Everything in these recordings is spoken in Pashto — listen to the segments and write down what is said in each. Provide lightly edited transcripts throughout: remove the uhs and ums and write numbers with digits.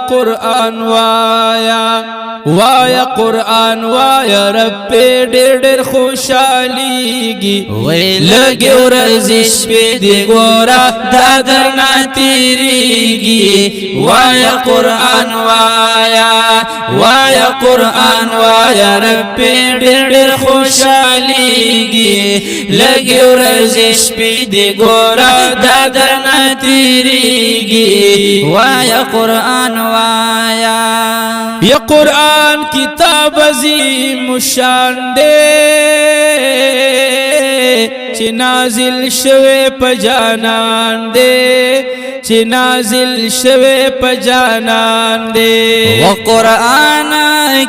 قرآن وایا وایا قرآن وایا رب ډېر ډېر خوشاليږي لګي ورځې شپې دې ګوره دا درنه تېرېږي وایا قرآن وایا قرآن وایا رب ډېر ډېر خوشاليږي لګي ورځې شپې دې ګوره دا درنه تېرېږي وایا قرآن وایا یا قرآن کتاب عظیم شان دے چه نازل شوه پا جانان دے چه نازل شوه پا جانان دے و قرآن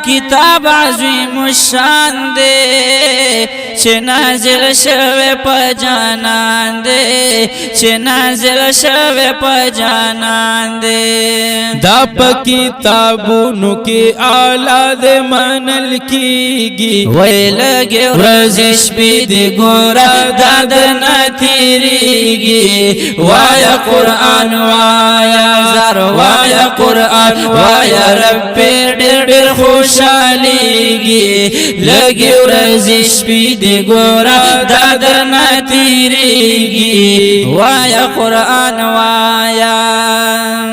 کتاب عظیم شان دے چه نازل شوه پا جانان دے چه نازل شوه پا جانان دے دا پا کتابونو کی آلہ دے منل کیگی ویلگی ورزی شپی دی گورا دادنا تیریگی وایا قرآن وایا زر وایا قرآن وایا رب ډېر ډېر خوشاليږي لګي ورځې شپې دې ګوره دا درنه تېرېږي وایا قرآن وایا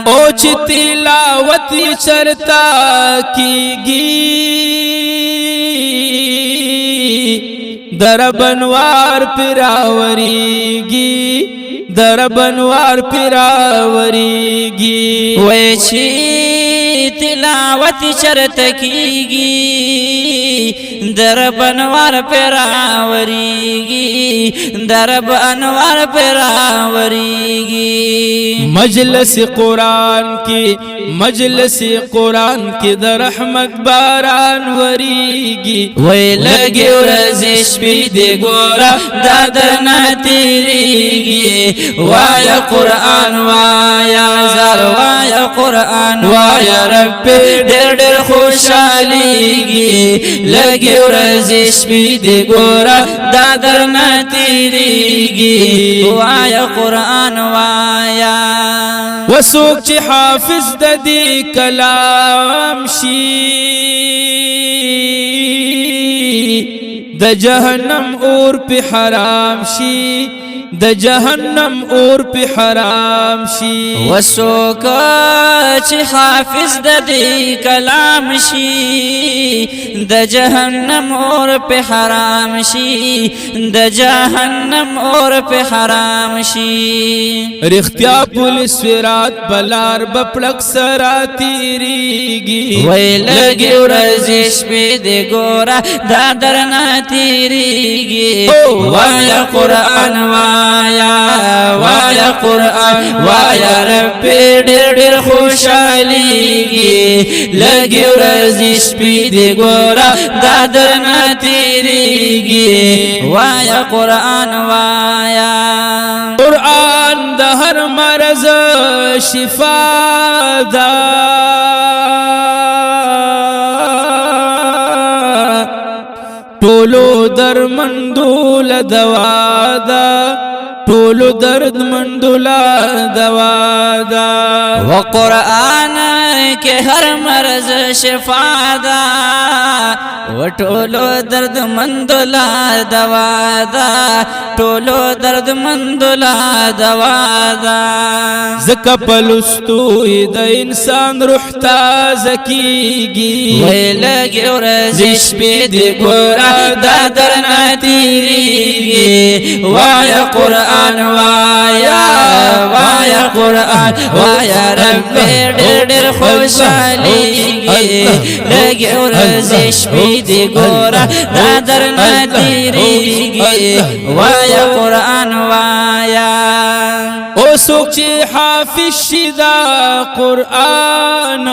او چې تلاوت چرتا کیږي در بنوار پراوریږي در بنوار پراوریږي وای چې تلاوت چرته کیږي در بنوار پراوریږي در بنوار پراوریږي مجلس قرآن کی مجلس قرآن کی در رحمت باران وریږي وای لګي ورځې شپې دې ګوره دا درنه تېرېږي وایا قرآن وایا زر وایا قرآن وایا رب ډېر ډېر خوشاليږي لګي ورځې شپې دې ګوره دا درنه تېرېږي وایا قرآن وایا وسوک چې حافظ د دې کلام شي د جهنم اور په حرام شي د جهنم اور په حرام شي وسوک چې حافظ د دې کلام شي د جهنم اور په حرام شي د جهنم اور په حرام شي رختیا پولیس فرات بلار بپړک سرا تیریږي وای لګي ورځې شپې دې ګوره دا درنه تېرېږي وایا قرآن وایا وایا قرآن وایا رب ډېر ډېر خوشاليږي لګي ورځې شپې دې ګوره دا درنه تېرېږي وایا قرآن وایا قرآن د هر مرض شفا ده ټولو درمندو له دوا ده ټولو دردمندو له دوا ده وقرآن کې هر مرض شفا ده وټولو دردمندو له دوا ده ټولو دردمندو له دوا ده زکه پلوستو د انسان روح تازه کیږي وای لګي ورځې شپې دې ګوره دا درنه تېرېږي وایا قرآن وایا وایا قرآن وایا رب ډېر ډېر خوشاليږي لګي ورځې شپې دې ګوره دا درنه تېرېږي وایا قرآن وایا او څوک چې حافظ شي دا قرآن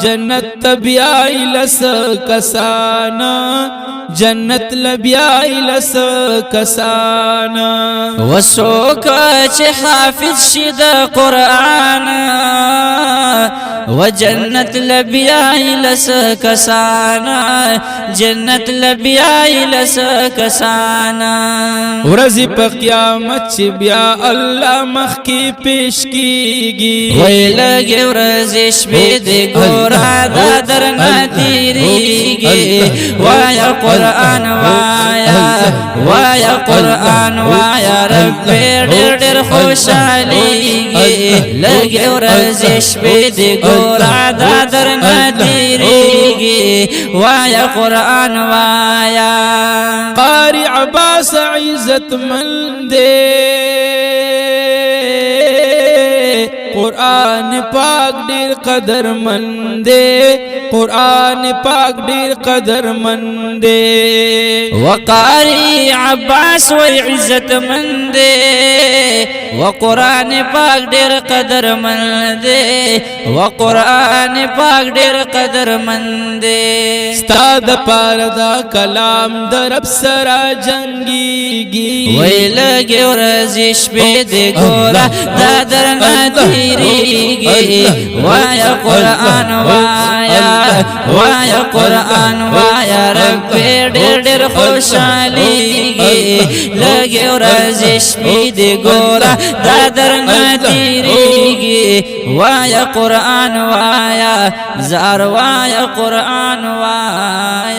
جنت بیائی لس کسانا جنت لبیائی لس کسانا وسوک چه حافظ شد قرآن و جنت لبیائی لس کسانا جنت لبیائی لس کسانا ورزی پا قیامت چی بیا اللہ مخ کی پیش کیگی وی لگی ورزی شبی دی گورا دا درنا تیریگی وایا قرآن وایا قرآن وایا ربی ڈر ڈر خوشحالیگی لگی ورزی شبی دی گورا دا درنا تیریگی وایا قرآن وایا قاری عباس عزت مندے قرآن پاک دیر قدر مندے قرآن پاک دیر قدر مندے وقاری عباس و عزت مندے وقرآن پاک دیر قدر مندے وقرآن پاک دیر قدر مندے استاد پاردا کلام درب سرا جنگی گی وی لگی ورزش پی دی گورا دادر نتیریگی وایا قرآن وایا قرآن وایا ربی ڈر ڈر خوشحالیگی لگی ورزش پی دی گورا دادر نتیریگی وایا قرآن وایا زار وایا قرآن وایا